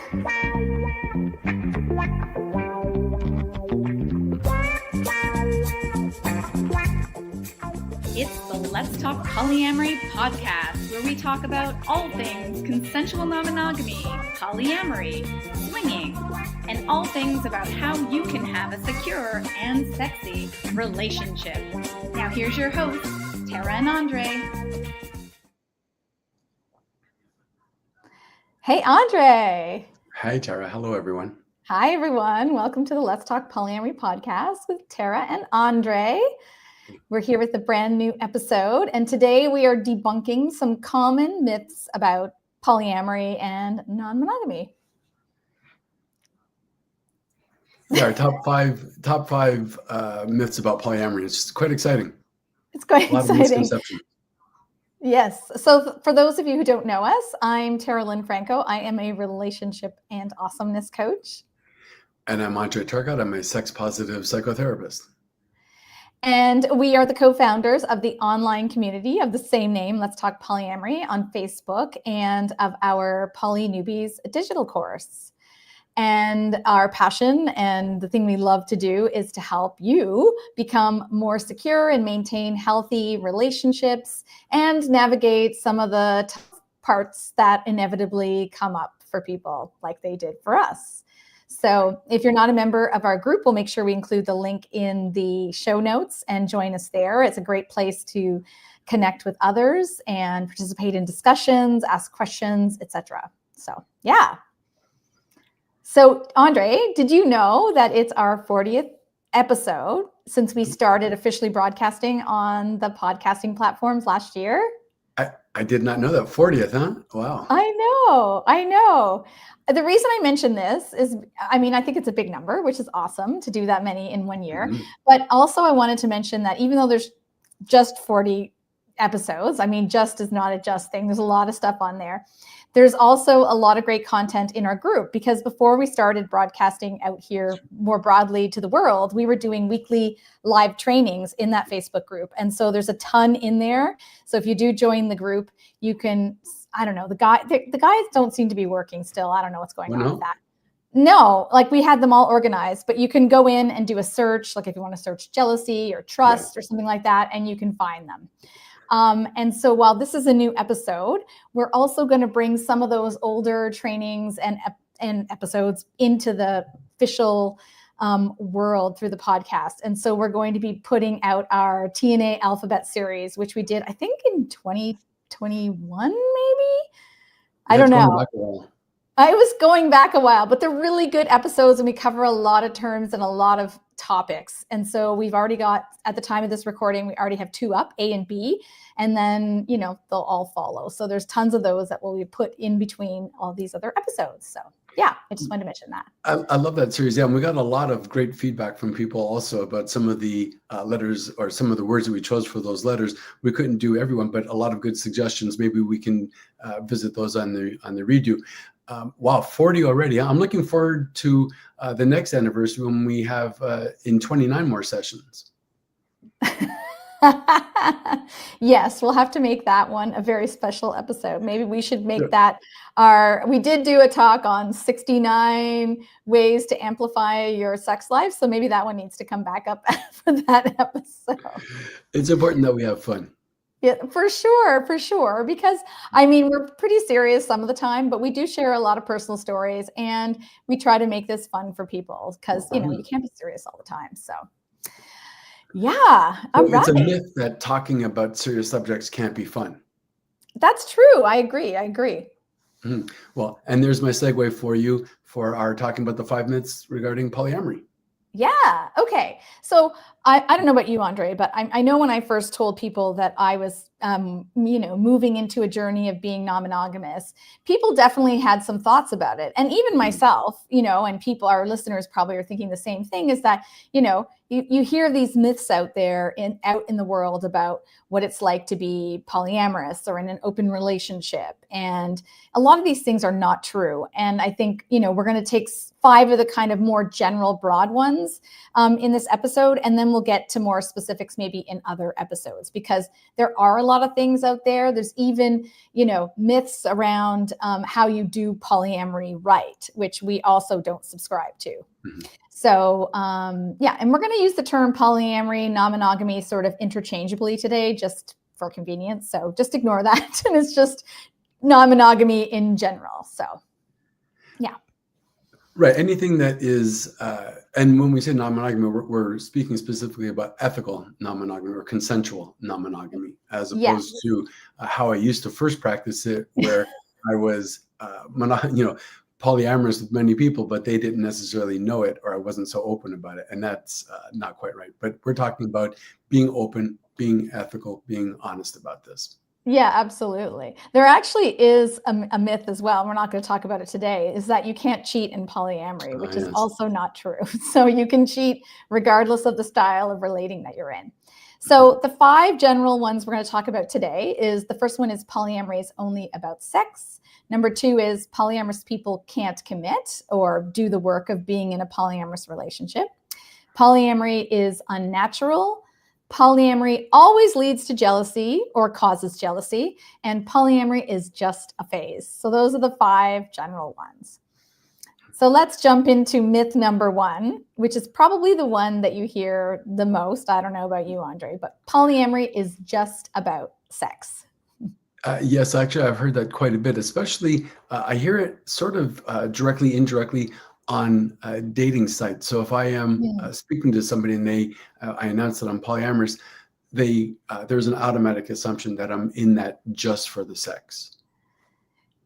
It's the Let's Talk Polyamory podcast, where we talk about all things consensual non-monogamy, polyamory, swinging, and all things about how you can have a secure and sexy relationship. Now here's your hosts, Tara and Andre. Hey, Andre. Hi, Tara. Hello, everyone. Hi, everyone. Welcome to the Let's Talk Polyamory podcast with Tara and Andre. We're here with a brand new episode, and today we are debunking some common myths about polyamory and non-monogamy. Yeah, our top five myths about polyamory. It's quite exciting. It's quite a lot exciting. Of misconceptions. Yes. So for those of you who don't know us, I'm Tara Lynn Franco. I am a relationship and awesomeness coach. And I'm Andre Turcotte. I'm a sex-positive psychotherapist. And we are the co-founders of the online community of the same name, Let's Talk Polyamory, on Facebook, and of our Poly Newbies digital course. And our passion and the thing we love to do is to help you become more secure and maintain healthy relationships and navigate some of the tough parts that inevitably come up for people like they did for us. So if you're not a member of our group, we'll make sure we include the link in the show notes and join us there. It's a great place to connect with others and participate in discussions, ask questions, etc. So, yeah. So, Andre, did you know that it's our 40th episode since we started officially broadcasting on the podcasting platforms last year? I did not know that. 40th, huh? Wow. I know. The reason I mention this is, I think it's a big number, which is awesome to do that many in 1 year. Mm-hmm. But also I wanted to mention that even though there's just 40 episodes, just is not a just thing. There's a lot of stuff on there. There's also a lot of great content in our group, because before we started broadcasting out here more broadly to the world, we were doing weekly live trainings in that Facebook group. And so there's a ton in there. So if you do join the group, you can, the guys don't seem to be working still. I don't know what's going on with that. No, we had them all organized, but you can go in and do a search, if you want to search jealousy or trust or something like that, and you can find them. And so while this is a new episode, we're also going to bring some of those older trainings and episodes into the official world through the podcast. And so we're going to be putting out our TNA Alphabet series, which we did, I think, in 2021, maybe? I don't know. I was going back a while, but they're really good episodes, and we cover a lot of terms and a lot of topics. And so we've already got, at the time of this recording, we already have 2 up, A and B, and then, they'll all follow. So there's tons of those that will be put in between all these other episodes. So yeah, I just wanted to mention that. I love that series. Yeah, and we got a lot of great feedback from people also about some of the letters or some of the words that we chose for those letters. We couldn't do everyone, but a lot of good suggestions. Maybe we can visit those on the redo. Wow, 40 already. I'm looking forward to the next anniversary when we have in 29 more sessions. Yes, we'll have to make that one a very special episode. Maybe we should make that we did do a talk on 69 ways to amplify your sex life. So maybe that one needs to come back up for that episode. It's important that we have fun. Yeah, for sure. Because we're pretty serious some of the time, but we do share a lot of personal stories, and we try to make this fun for people because, you can't be serious all the time. So yeah. It's a myth that talking about serious subjects can't be fun. That's true. I agree. Mm-hmm. Well, and there's my segue for you for our talking about the 5 myths regarding polyamory. Yeah. Okay. So I don't know about you, Andre, but I know when I first told people that I was, moving into a journey of being non-monogamous, people definitely had some thoughts about it. And even myself, and people, our listeners probably are thinking the same thing, is that, you hear these myths out there out in the world about what it's like to be polyamorous or in an open relationship. And a lot of these things are not true. And I think, we're going to take 5 of the kind of more general broad ones in this episode, and then we'll get to more specifics maybe in other episodes, because there are a lot lot of things out there. There's even, myths around how you do polyamory right, which we also don't subscribe to. Mm-hmm. So, and we're going to use the term polyamory, non-monogamy sort of interchangeably today, just for convenience. So just ignore that. And it's just non-monogamy in general. So, yeah. Right. Anything that is, and when we say non-monogamy, we're speaking specifically about ethical non-monogamy or consensual non-monogamy, as opposed to how I used to first practice it, where I was, polyamorous with many people, but they didn't necessarily know it, or I wasn't so open about it. And that's not quite right. But we're talking about being open, being ethical, being honest about this. Yeah, absolutely. There actually is a myth as well. We're not going to talk about it today, is that you can't cheat in polyamory, which is also not true. So you can cheat regardless of the style of relating that you're in. So the 5 general ones we're going to talk about today is, the first one is polyamory is only about sex. Number 2 is polyamorous people can't commit or do the work of being in a polyamorous relationship. Polyamory is unnatural. Polyamory always leads to jealousy or causes jealousy, and polyamory is just a phase. So those are the 5 general ones. So let's jump into myth number 1, which is probably the one that you hear the most. I don't know about you, Andre, but polyamory is just about sex. Yes, actually, I've heard that quite a bit, especially I hear it sort of directly, indirectly on dating sites. So if I am speaking to somebody and I announce that I'm polyamorous, there's an automatic assumption that I'm in that just for the sex.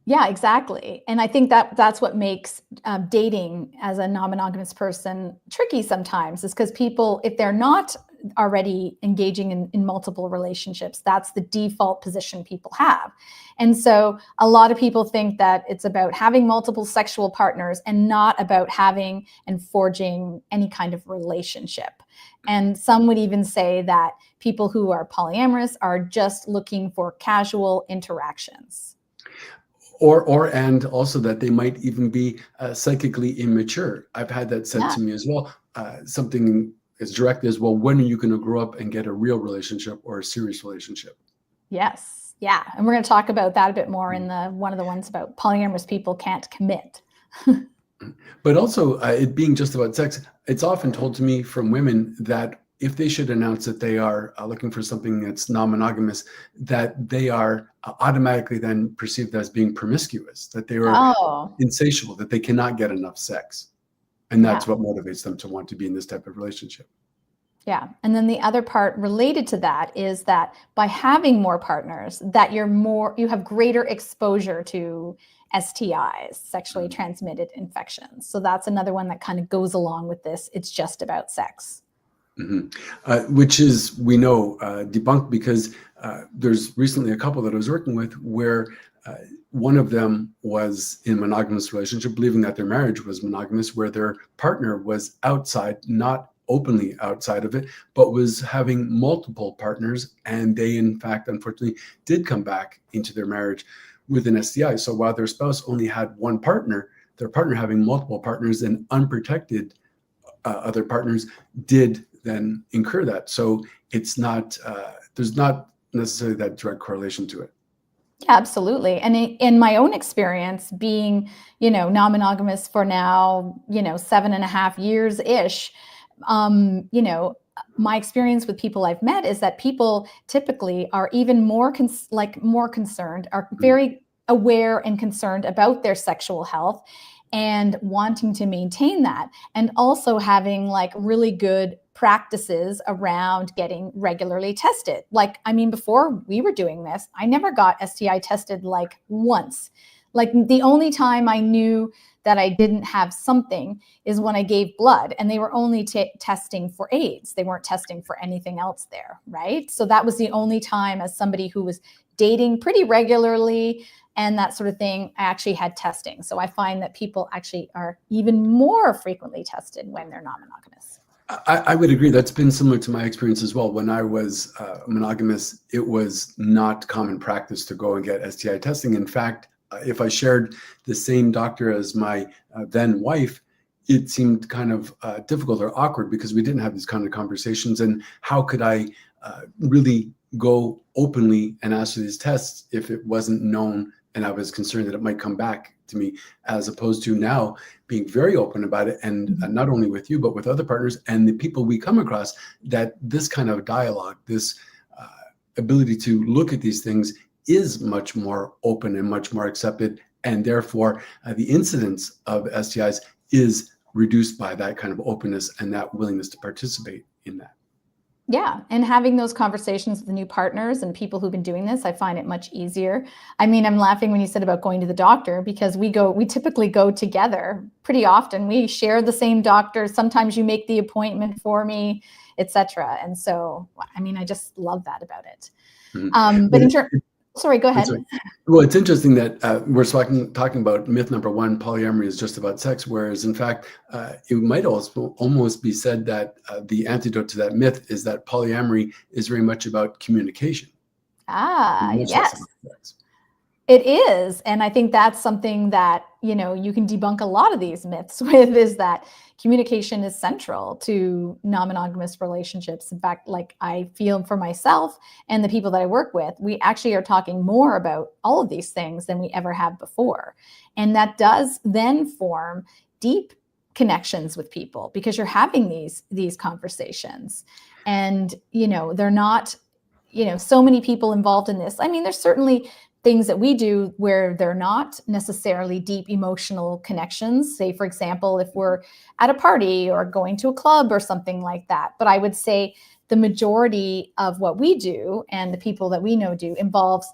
Yeah, exactly. And I think that's what makes dating as a non-monogamous person tricky sometimes, is because people, if they're not already engaging in multiple relationships, that's the default position people have. And so a lot of people think that it's about having multiple sexual partners and not about having and forging any kind of relationship. And some would even say that people who are polyamorous are just looking for casual interactions. And also that they might even be psychically immature. I've had that said to me as well. Something as direct as, well, when are you going to grow up and get a real relationship or a serious relationship? Yes. Yeah. And we're going to talk about that a bit more in one of the ones about polyamorous people can't commit. But also it being just about sex, it's often told to me from women that if they should announce that they are looking for something that's non-monogamous, that they are automatically then perceived as being promiscuous, that they are insatiable, that they cannot get enough sex. And that's what motivates them to want to be in this type of relationship. Yeah. And then the other part related to that is that by having more partners, that you have greater exposure to STIs, sexually transmitted infections. So that's another one that kind of goes along with this. It's just about sex. Mm-hmm. Which is, we know, debunked, because there's recently a couple that I was working with where one of them was in a monogamous relationship, believing that their marriage was monogamous, where their partner was outside, not openly outside of it, but was having multiple partners. And they, in fact, unfortunately, did come back into their marriage with an STI. So while their spouse only had one partner, their partner having multiple partners and unprotected other partners did then incur that. So it's not, there's not necessarily that direct correlation to it. Yeah, absolutely. And in my own experience, being, non-monogamous for now, 7.5 years-ish, my experience with people I've met is that people typically are even more concerned, are very aware and concerned about their sexual health and wanting to maintain that, and also having really good practices around getting regularly tested. Before we were doing this, I never got STI tested once. The only time I knew that I didn't have something is when I gave blood, and they were only testing for AIDS. They weren't testing for anything else there, right? So that was the only time, as somebody who was dating pretty regularly and that sort of thing, I actually had testing. So I find that people actually are even more frequently tested when they're non-monogamous. I would agree. That's been similar to my experience as well. When I was monogamous, it was not common practice to go and get STI testing. In fact, if I shared the same doctor as my then wife, it seemed kind of difficult or awkward, because we didn't have these kind of conversations. And how could I really go openly and answer these tests if it wasn't known and I was concerned that it might come back to me, as opposed to now being very open about it, and not only with you, but with other partners and the people we come across, that this kind of dialogue, this ability to look at these things is much more open and much more accepted. And therefore, the incidence of STIs is reduced by that kind of openness and that willingness to participate in that. Yeah. And having those conversations with new partners and people who've been doing this, I find it much easier. I mean, I'm laughing when you said about going to the doctor, because we typically go together pretty often. We share the same doctor. Sometimes you make the appointment for me, etc. And so, I mean, I just love that about it. But sorry, go ahead. Well, it's interesting that we're talking about myth number one, polyamory is just about sex, whereas in fact, it might also almost be said that the antidote to that myth is that polyamory is very much about communication. Yes. It is. And I think that's something that, you can debunk a lot of these myths with, is that communication is central to non-monogamous relationships. In fact, like I feel for myself and the people that I work with, we actually are talking more about all of these things than we ever have before. And that does then form deep connections with people, because you're having these conversations, and, they're not, so many people involved in this. I mean, there's certainly things that we do where they're not necessarily deep emotional connections. Say, for example, if we're at a party or going to a club or something like that. But I would say the majority of what we do and the people that we know do involves,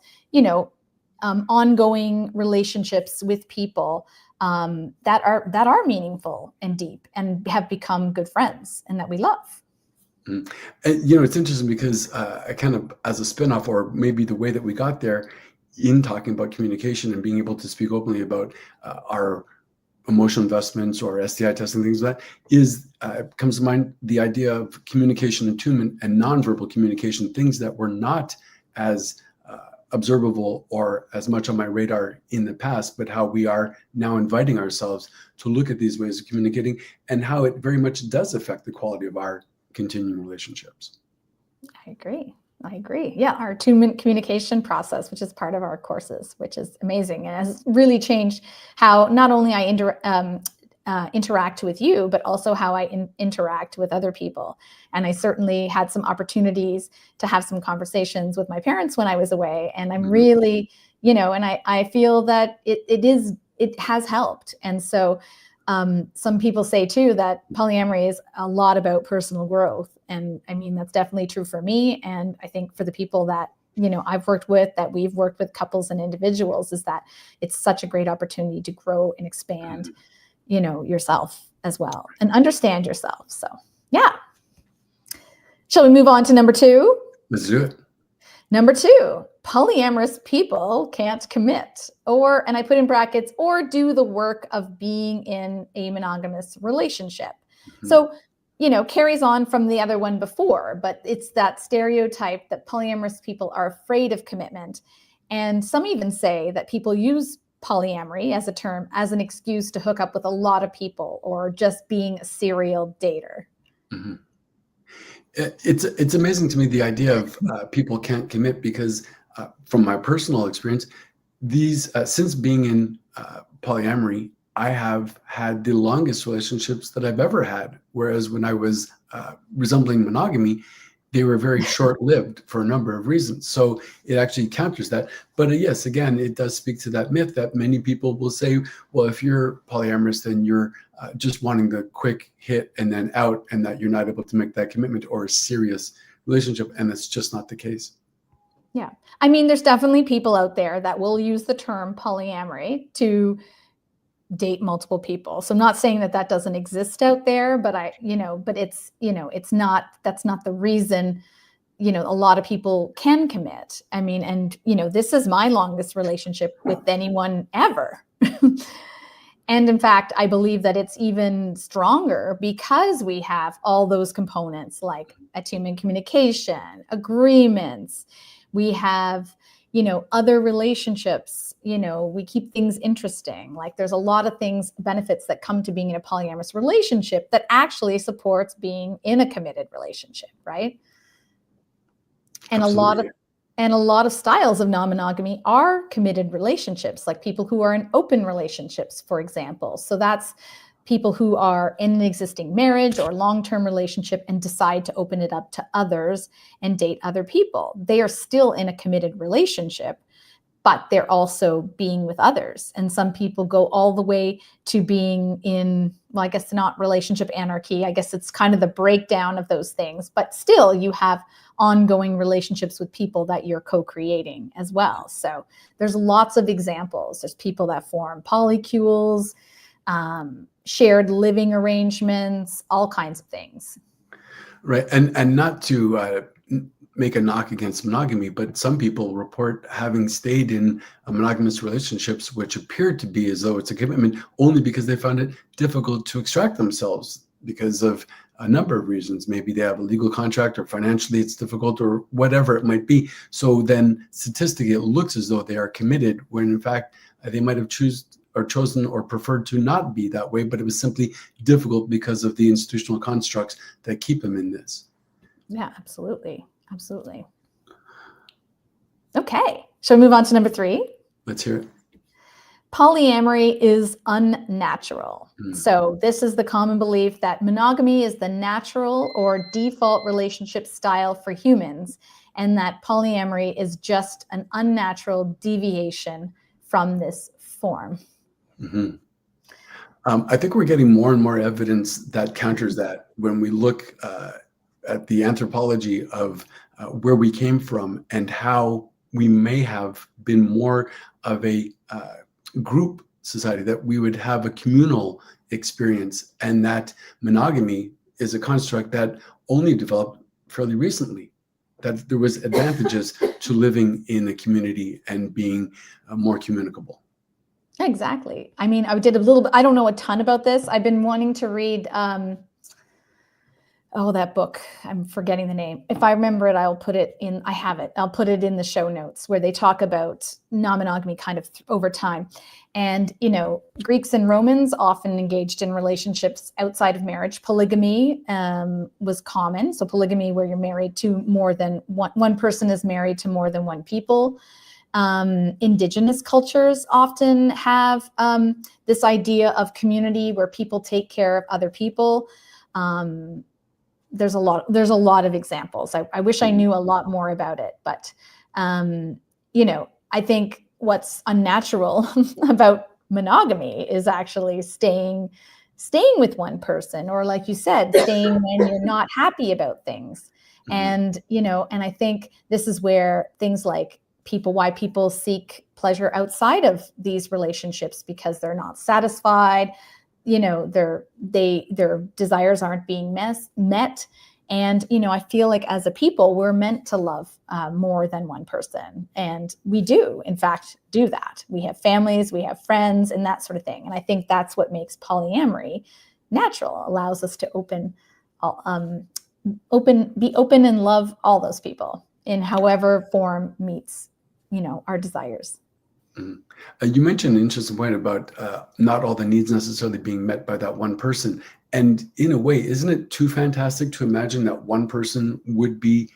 ongoing relationships with people that are meaningful and deep and have become good friends and that we love. And, it's interesting because I kind of, as a spinoff, or maybe the way that we got there, in talking about communication and being able to speak openly about our emotional investments or STI testing, things like that, is comes to mind the idea of communication attunement and nonverbal communication, things that were not as observable or as much on my radar in the past, but how we are now inviting ourselves to look at these ways of communicating and how it very much does affect the quality of our continuing relationships. I agree. Yeah, our attunement communication process, which is part of our courses, which is amazing, and has really changed how not only I interact with you, but also how I interact with other people. And I certainly had some opportunities to have some conversations with my parents when I was away, and I'm really, and I feel that it has helped. And so some people say too that polyamory is a lot about personal growth. And I mean, that's definitely true for me. And I think for the people that, I've worked with, that we've worked with couples and individuals, is that it's such a great opportunity to grow and expand, yourself as well and understand yourself. So, yeah. Shall we move on to number two? Let's do it. Number two, polyamorous people can't commit, and I put in brackets, or do the work of being in a monogamous relationship. So, carries on from the other one before, but it's that stereotype that polyamorous people are afraid of commitment. And some even say that people use polyamory as a term, as an excuse to hook up with a lot of people, or just being a serial dater. Mm-hmm. It's amazing to me, the idea of people can't commit, because from my personal experience, these since being in polyamory, I have had the longest relationships that I've ever had. Whereas when I was resembling monogamy, they were very short-lived for a number of reasons. So it actually counters that. But yes, again, it does speak to that myth that many people will say, well, if you're polyamorous, then you're just wanting the quick hit and then out, and that you're not able to make that commitment or a serious relationship. And that's just not the case. Yeah. I mean, there's definitely people out there that will use the term polyamory to date multiple people. So I'm not saying that doesn't exist out there, but but it's, that's not the reason, a lot of people can commit. I mean, and, this is my longest relationship with anyone ever. And in fact, I believe that it's even stronger because we have all those components like attunement communication, agreements. We have, other relationships, we keep things interesting. Like there's a lot of benefits that come to being in a polyamorous relationship that actually supports being in a committed relationship, right? And Absolutely. a lot of styles of non-monogamy are committed relationships, like people who are in open relationships, for example. So that's people who are in an existing marriage or long-term relationship and decide to open it up to others and date other people. They are still in a committed relationship, but they're also being with others. And some people go all the way to being in, well, I guess not relationship anarchy. I guess it's kind of the breakdown of those things, but still you have ongoing relationships with people that you're co-creating as well. So there's lots of examples. There's people that form polycules, shared living arrangements, all kinds of things. Right. And not to make a knock against monogamy, but some people report having stayed in monogamous relationships, which appeared to be as though it's a commitment, only because they found it difficult to extract themselves because of a number of reasons. Maybe they have a legal contract, or financially it's difficult, or whatever it might be. So then statistically, it looks as though they are committed, when in fact they might have chosen or preferred to not be that way, but it was simply difficult because of the institutional constructs that keep them in this. Yeah, absolutely. Absolutely. Okay. Shall we move on to number 3? Let's hear it. Polyamory is unnatural. So this is the common belief that monogamy is the natural or default relationship style for humans, and that polyamory is just an unnatural deviation from this form. Mm-hmm. I think we're getting more and more evidence that counters that when we look at the anthropology of where we came from and how we may have been more of a group society, that we would have a communal experience, and that monogamy is a construct that only developed fairly recently, that there was advantages to living in a community and being more communicable. Exactly. I mean, I did a little bit, I don't know a ton about this. I've been wanting to read, that book. I'm forgetting the name. If I remember it, I'll put it in, I have it. I'll put it in the show notes, where they talk about non-monogamy kind of over time. And, Greeks and Romans often engaged in relationships outside of marriage. Polygamy was common. So polygamy, where you're married to more than one person is married to more than one people. Indigenous cultures often have this idea of community where people take care of other people. There's a lot of examples. I wish I knew a lot more about it, but I think what's unnatural about monogamy is actually staying with one person, or like you said, staying when you're not happy about things. And I think this is where things like why people seek pleasure outside of these relationships, because they're not satisfied, their desires aren't being met. And, I feel like as a people, we're meant to love more than one person. And we do, in fact, do that. We have families, we have friends, and that sort of thing. And I think that's what makes polyamory natural, allows us to be open and love all those people in however form meets, our desires. You mentioned an interesting point about not all the needs necessarily being met by that one person. And in a way, isn't it too fantastic to imagine that one person would be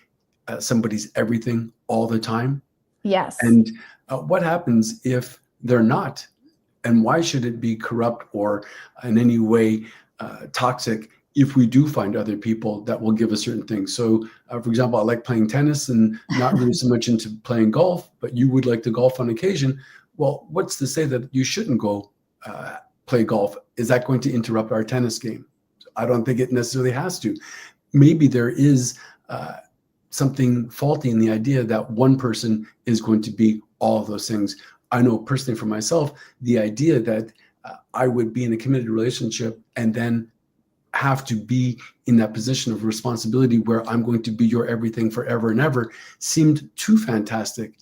somebody's everything all the time? Yes. And what happens if they're not? And why should it be corrupt or in any way toxic if we do find other people that will give us certain things? So, for example, I like playing tennis and not really so much into playing golf, but you would like to golf on occasion. Well, what's to say that you shouldn't go play golf? Is that going to interrupt our tennis game? I don't think it necessarily has to. Maybe there is something faulty in the idea that one person is going to be all of those things. I know personally for myself, the idea that I would be in a committed relationship and then have to be in that position of responsibility where I'm going to be your everything forever and ever seemed too fantastic.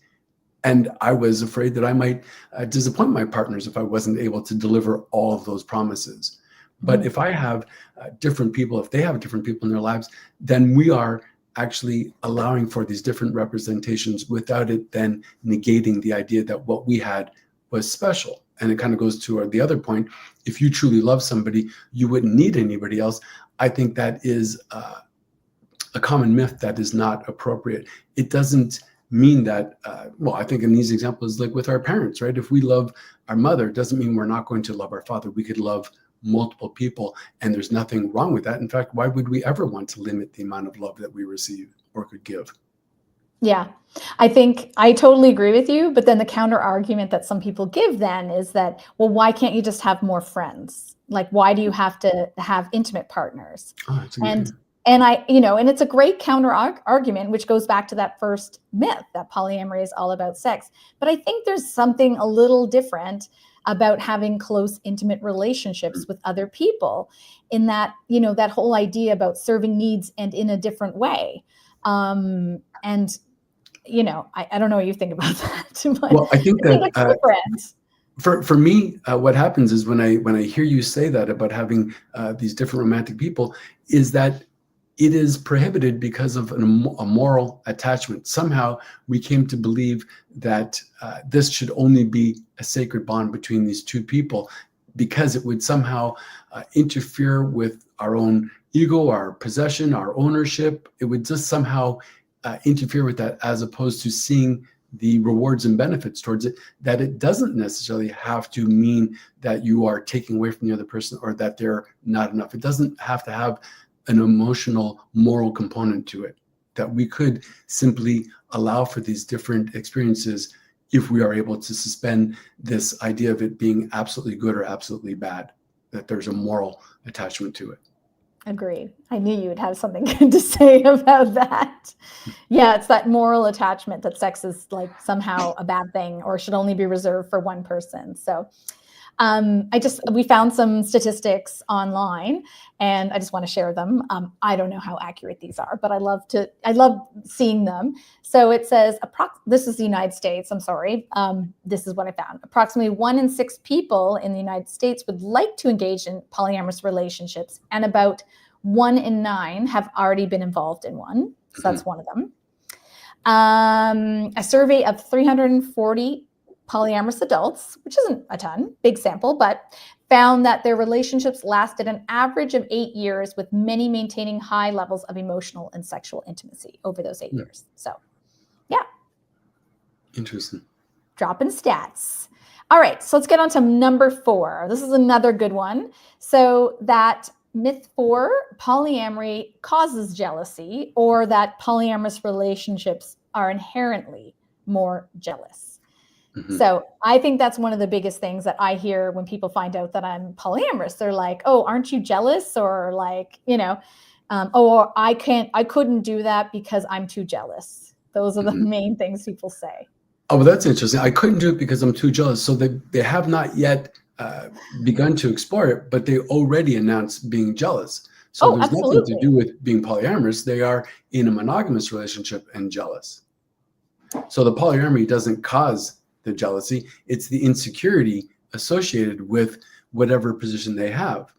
And I was afraid that I might disappoint my partners if I wasn't able to deliver all of those promises. But if I have different people, if they have different people in their lives, then we are actually allowing for these different representations without it then negating the idea that what we had was special. And it kind of goes to the other point. If you truly love somebody, you wouldn't need anybody else. I think that is a common myth that is not appropriate. It doesn't mean that, well, I think in these examples, like with our parents, right? If we love our mother, it doesn't mean we're not going to love our father. We could love multiple people, and there's nothing wrong with that. In fact, why would we ever want to limit the amount of love that we receive or could give? Yeah, I think I totally agree with you. But then the counter argument that some people give then is that, well, why can't you just have more friends? Like, why do you have to have intimate partners? Oh, that's a good And idea. and it's a great counter argument, which goes back to that first myth that polyamory is all about sex. But I think there's something a little different about having close, intimate relationships with other people, in that, that whole idea about serving needs and in a different way. And I don't know what you think about that, but Well, I think I think that it's different. for me, what happens is when I hear you say that about having these different romantic people, is that it is prohibited because of a moral attachment. Somehow we came to believe that this should only be a sacred bond between these two people, because it would somehow interfere with our own ego, our possession, our ownership. It would just somehow interfere with that, as opposed to seeing the rewards and benefits towards it, that it doesn't necessarily have to mean that you are taking away from the other person or that they're not enough. It doesn't have to have an emotional, moral component to it, that we could simply allow for these different experiences if we are able to suspend this idea of it being absolutely good or absolutely bad, that there's a moral attachment to it. Agreed. I knew you would have something good to say about that. Yeah, it's that moral attachment that sex is like somehow a bad thing or should only be reserved for one person. So we found some statistics online, and I just want to share them. I don't know how accurate these are, but I love seeing them. So it says, this is the United States. I'm sorry. This is what I found. Approximately 1 in 6 people in the United States would like to engage in polyamorous relationships, and about 1 in 9 have already been involved in one. So that's one of them. A survey of 340 polyamorous adults, which isn't a ton, big sample, but found that their relationships lasted an average of 8 years, with many maintaining high levels of emotional and sexual intimacy over those 8 years. So, yeah. Interesting. Dropping stats. All right, so let's get on to number 4. This is another good one. So that myth 4, polyamory causes jealousy, or that polyamorous relationships are inherently more jealous. So I think that's one of the biggest things that I hear when people find out that I'm polyamorous. They're like, oh, aren't you jealous? Or like, oh, I couldn't do that because I'm too jealous. Those are the main things people say. Oh, well, that's interesting. I couldn't do it because I'm too jealous. So they have not yet begun to explore it, but they already announced being jealous. So there's absolutely nothing to do with being polyamorous. They are in a monogamous relationship and jealous. So the polyamory doesn't cause the jealousy. It's the insecurity associated with whatever position they have.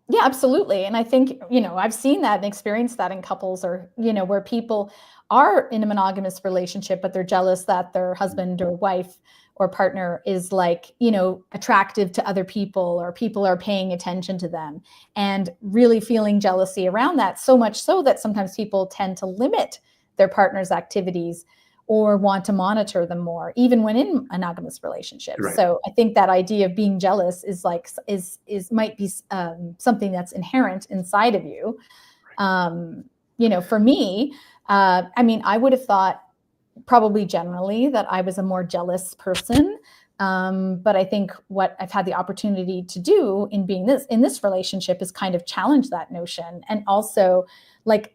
Yeah, absolutely. And I think, I've seen that and experienced that in couples, or, where people are in a monogamous relationship, but they're jealous that their husband or wife or partner is like, attractive to other people, or people are paying attention to them, and really feeling jealousy around that, so much so that sometimes people tend to limit their partner's activities or want to monitor them more, even when in monogamous relationships. Right. So I think that idea of being jealous is might be something that's inherent inside of you. For me, I would have thought probably generally that I was a more jealous person. But I think what I've had the opportunity to do in being in this relationship is kind of challenge that notion, and also like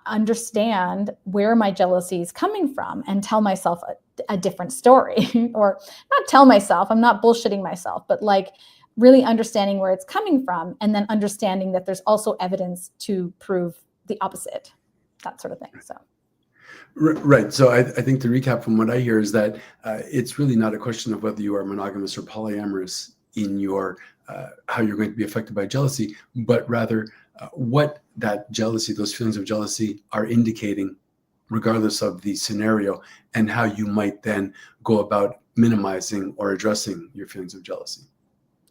understand where my jealousy is coming from, and tell myself a different story or not tell myself, I'm not bullshitting myself, but like really understanding where it's coming from, and then understanding that there's also evidence to prove the opposite, that sort of thing. So. Right. So I think to recap from what I hear is that it's really not a question of whether you are monogamous or polyamorous in your how you're going to be affected by jealousy, but rather what that jealousy, those feelings of jealousy, are indicating, regardless of the scenario, and how you might then go about minimizing or addressing your feelings of jealousy.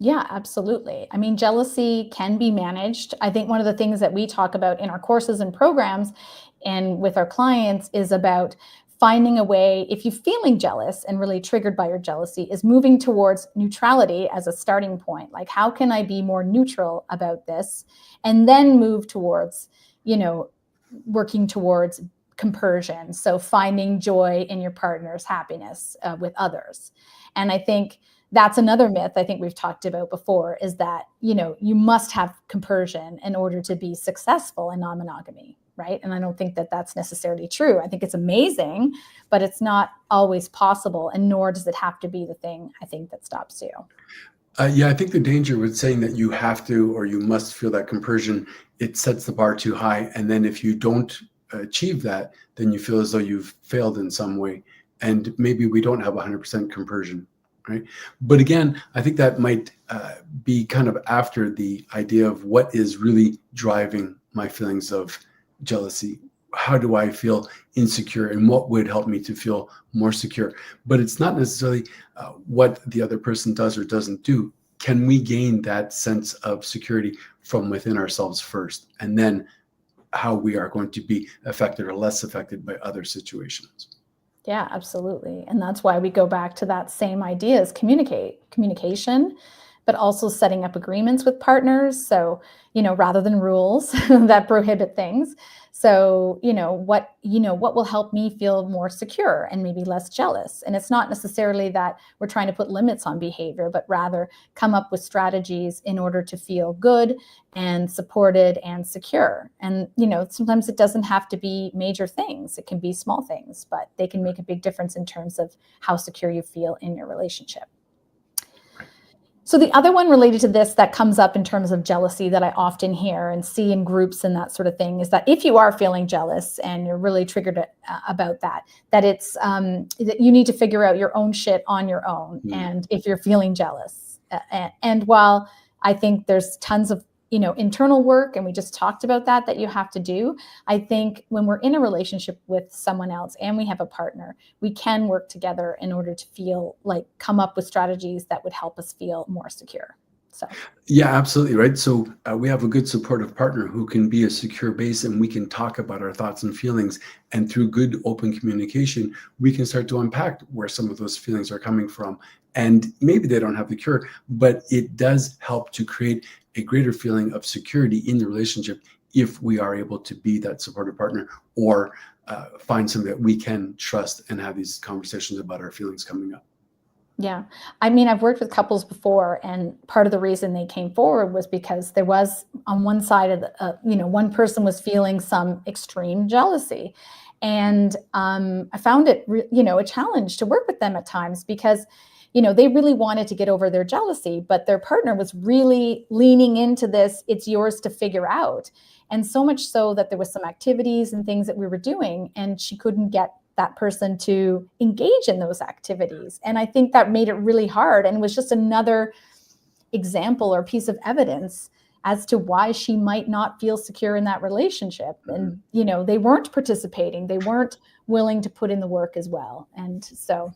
Yeah, absolutely. I mean, jealousy can be managed. I think one of the things that we talk about in our courses and programs and with our clients is about finding a way, if you're feeling jealous and really triggered by your jealousy, is moving towards neutrality as a starting point. Like, how can I be more neutral about this? And then move towards, you know, working towards compersion. So finding joy in your partner's happiness with others. And I think that's another myth I think we've talked about before, is that, you must have compersion in order to be successful in non-monogamy, right? And I don't think that that's necessarily true. I think it's amazing, but it's not always possible, and nor does it have to be the thing, I think, that stops you. Yeah, I think the danger with saying that you have to or you must feel that compersion, it sets the bar too high. And then if you don't achieve that, then you feel as though you've failed in some way. And maybe we don't have 100% compersion, right? But again, I think that might be kind of after the idea of what is really driving my feelings of jealousy. How do I feel insecure, and what would help me to feel more secure? But it's not necessarily what the other person does or doesn't do. Can we gain that sense of security from within ourselves first, and then how we are going to be affected or less affected by other situations? Yeah, absolutely. And that's why we go back to that same idea as communication, but also setting up agreements with partners. So, rather than rules that prohibit things. So, what will help me feel more secure and maybe less jealous? And it's not necessarily that we're trying to put limits on behavior, but rather come up with strategies in order to feel good and supported and secure. And, sometimes it doesn't have to be major things. It can be small things, but they can make a big difference in terms of how secure you feel in your relationship. So the other one related to this that comes up in terms of jealousy that I often hear and see in groups and that sort of thing is that if you are feeling jealous and you're really triggered about that it's that you need to figure out your own shit on your own. And if you're feeling jealous, and while I think there's tons of internal work, and we just talked about that you have to do, I think when we're in a relationship with someone else and we have a partner, we can work together in order to feel like come up with strategies that would help us feel more secure. So Yeah, absolutely right. So we have a good supportive partner who can be a secure base, and we can talk about our thoughts and feelings. And through good open communication, we can start to unpack where some of those feelings are coming from. And maybe they don't have the cure, but it does help to create a greater feeling of security in the relationship if we are able to be that supportive partner, or find somebody that we can trust and have these conversations about our feelings coming up. yeah, I mean, I've worked with couples before, and part of the reason they came forward was because there was on one side of the, one person was feeling some extreme jealousy, and I found it, a challenge to work with them at times because, they really wanted to get over their jealousy, but their partner was really leaning into this. It's yours to figure out, and so much so that there was some activities and things that we were doing, and she couldn't get that person to engage in those activities. And I think that made it really hard, and was just another example or piece of evidence as to why she might not feel secure in that relationship. And, they weren't participating, they weren't willing to put in the work as well. And so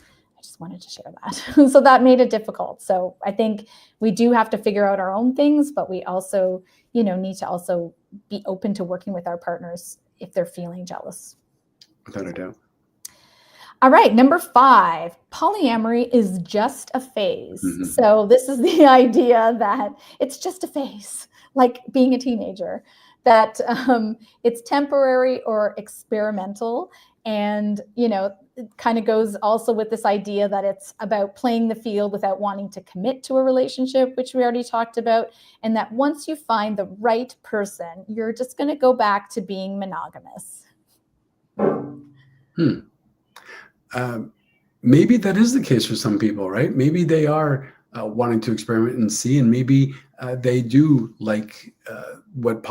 I just wanted to share that. So that made it difficult. So I think we do have to figure out our own things, but we also, need to also be open to working with our partners if they're feeling jealous. Without a doubt. All right, number 5, polyamory is just a phase. Mhm. So this is the idea that it's just a phase, like being a teenager, that it's temporary or experimental. And, it kind of goes also with this idea that it's about playing the field without wanting to commit to a relationship, which we already talked about. And that once you find the right person, you're just going to go back to being monogamous. Hmm. Maybe that is the case for some people, right? Maybe they are wanting to experiment and see, and maybe they do like what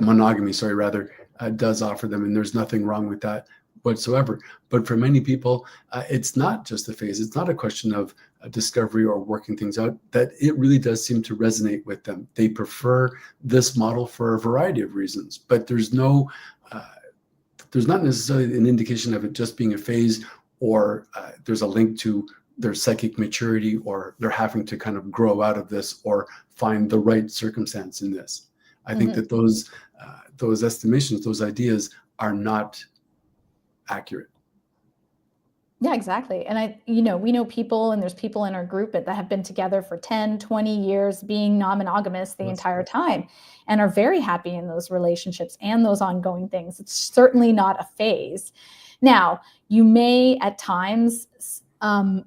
monogamy, sorry, rather, does offer them, and there's nothing wrong with that whatsoever. But for many people, it's not just a phase. It's not a question of discovery or working things out. That it really does seem to resonate with them. They prefer this model for a variety of reasons, but there's not necessarily an indication of it just being a phase, or there's a link to their psychic maturity, or they're having to kind of grow out of this or find the right circumstance in this. I think that those estimations, those ideas are not accurate. Yeah, exactly. And we know people, and there's people in our group that have been together for 10, 20 years, being non-monogamous the entire time, and are very happy in those relationships and those ongoing things. It's certainly not a phase. Now, you may at times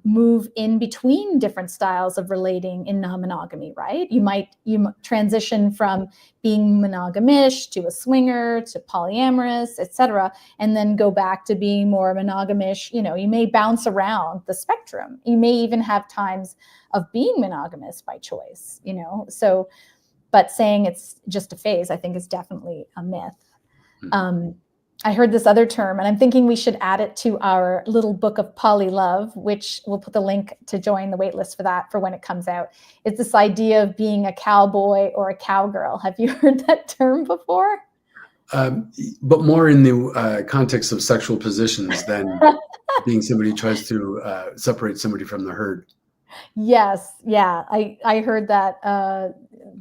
move in between different styles of relating in non-monogamy, right? You transition from being monogamish to a swinger to polyamorous, etc., and then go back to being more monogamish. You may bounce around the spectrum. You may even have times of being monogamous by choice, So, but saying it's just a phase, I think, is definitely a myth. I heard this other term, and I'm thinking we should add it to our little book of poly love, which we'll put the link to join the waitlist for that for when it comes out. It's this idea of being a cowboy or a cowgirl. Have you heard that term before? But more in the context of sexual positions than being somebody who tries to separate somebody from the herd. Yes. Yeah. I heard that.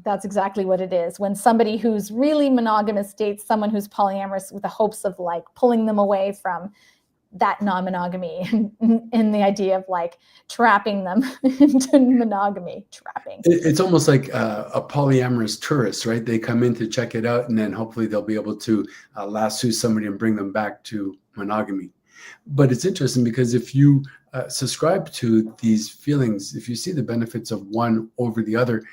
That's exactly what it is. When somebody who's really monogamous dates someone who's polyamorous with the hopes of like pulling them away from that non-monogamy and the idea of like trapping them into monogamy. It's almost like a polyamorous tourist, right? They come in to check it out, and then hopefully they'll be able to lasso somebody and bring them back to monogamy. But it's interesting because if you subscribe to these feelings, if you see the benefits of one over the other,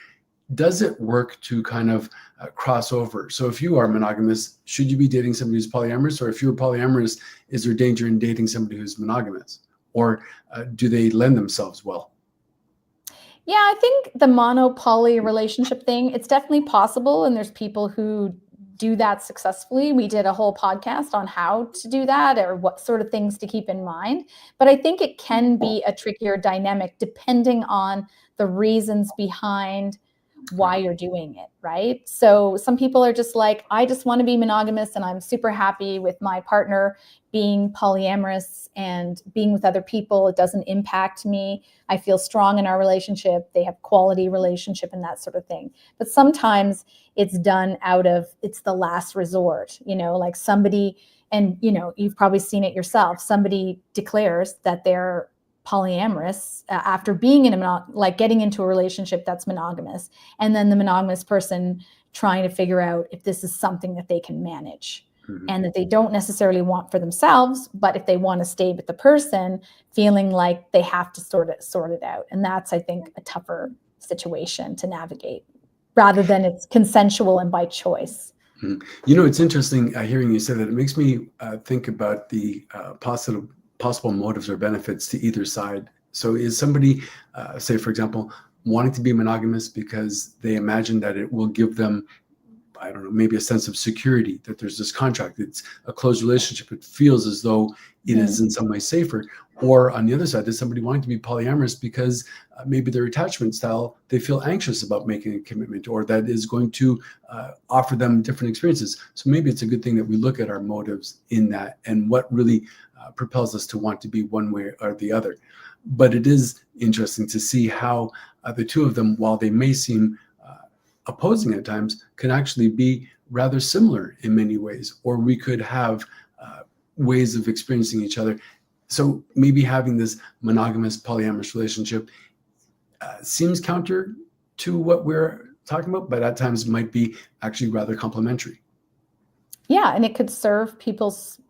does it work to kind of cross over? So if you are monogamous, should you be dating somebody who's polyamorous? Or if you're polyamorous, is there danger in dating somebody who's monogamous? Or do they lend themselves well? Yeah, I think the mono-poly relationship thing, it's definitely possible. And there's people who do that successfully. We did a whole podcast on how to do that or what sort of things to keep in mind. But I think it can be a trickier dynamic depending on the reasons behind why you're doing it, right? So some people are just like, I just want to be monogamous and I'm super happy with my partner being polyamorous and being with other people. It doesn't impact me. I feel strong in our relationship. They have quality relationship and that sort of thing. But sometimes it's done out of, it's the last resort, like somebody, and you've probably seen it yourself. Somebody declares that they're polyamorous after being in getting into a relationship that's monogamous, and then the monogamous person trying to figure out if this is something that they can manage and that they don't necessarily want for themselves, but if they want to stay with the person, feeling like they have to sort it out. And that's, I think, a tougher situation to navigate rather than it's consensual and by choice. It's interesting hearing you say that. It makes me think about the possible motives or benefits to either side. So is somebody, say, for example, wanting to be monogamous because they imagine that it will give them, I don't know, maybe a sense of security, that there's this contract, it's a closed relationship, it feels as though it is in some way safer. Or on the other side, there's somebody wanting to be polyamorous because maybe their attachment style, they feel anxious about making a commitment, or that is going to offer them different experiences. So maybe it's a good thing that we look at our motives in that and what really propels us to want to be one way or the other. But it is interesting to see how the two of them, while they may seem opposing at times, can actually be rather similar in many ways, or we could have ways of experiencing each other. So maybe having this monogamous polyamorous relationship seems counter to what we're talking about, but at times might be actually rather complementary. Yeah, and it could serve people's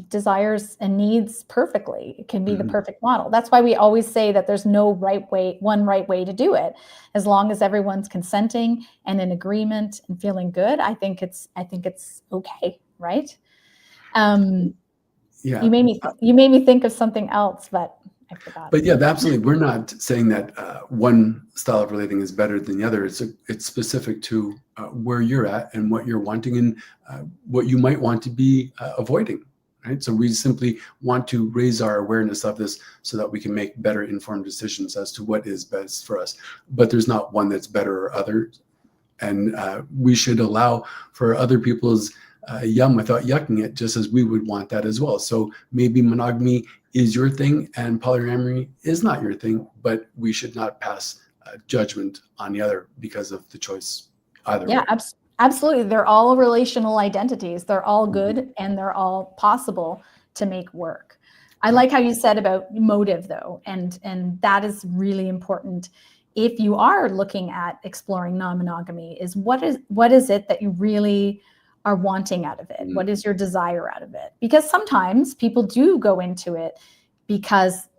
desires and needs perfectly. It can be the perfect model. That's why we always say that there's no one right way to do it. As long as everyone's consenting and in agreement and feeling good, I think it's okay, right? Yeah. You made me think of something else, but I forgot. But yeah, absolutely. We're not saying that one style of relating is better than the other. It's specific to where you're at and what you're wanting and what you might want to be avoiding. Right. So we simply want to raise our awareness of this so that we can make better informed decisions as to what is best for us. But there's not one that's better or other. And we should allow for other people's yum without yucking it, just as we would want that as well. So maybe monogamy is your thing and polyamory is not your thing, but we should not pass judgment on the other because of the choice either way. Absolutely. They're all relational identities. They're all good and they're all possible to make work. I like how you said about motive though, and that is really important. If you are looking at exploring non-monogamy, is what is it that you really are wanting out of it? What is your desire out of it? Because sometimes people do go into it because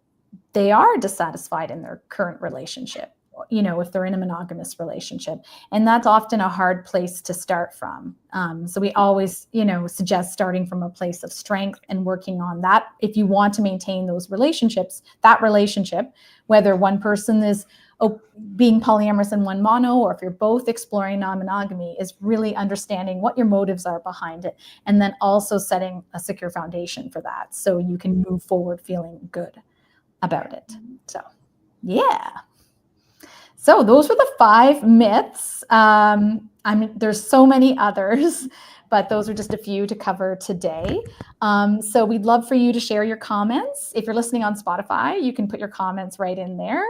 they are dissatisfied in their current relationship, if they're in a monogamous relationship. And that's often a hard place to start from. So we always, suggest starting from a place of strength and working on that. If you want to maintain those relationships, that relationship, whether one person is being polyamorous and one mono, or if you're both exploring non-monogamy, is really understanding what your motives are behind it. And then also setting a secure foundation for that so you can move forward feeling good about it. So, yeah. So those were the 5 myths. There's so many others, but those are just a few to cover today. So we'd love for you to share your comments. If you're listening on Spotify, you can put your comments right in there.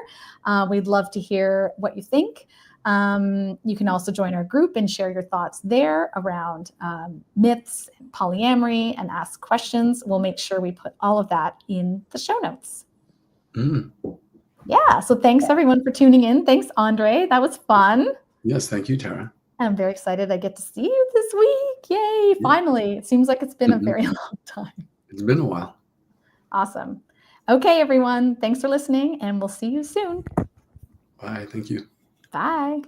We'd love to hear what you think. You can also join our group and share your thoughts there around myths, and polyamory, and ask questions. We'll make sure we put all of that in the show notes. Yeah, so thanks everyone for tuning in. Thanks, Andre. That was fun. Yes, thank you, Tara. I'm very excited I get to see you this week. Yay, finally. It seems like it's been a very long time. It's been a while. Awesome. Okay, everyone. Thanks for listening, and we'll see you soon. Bye. Thank you. Bye.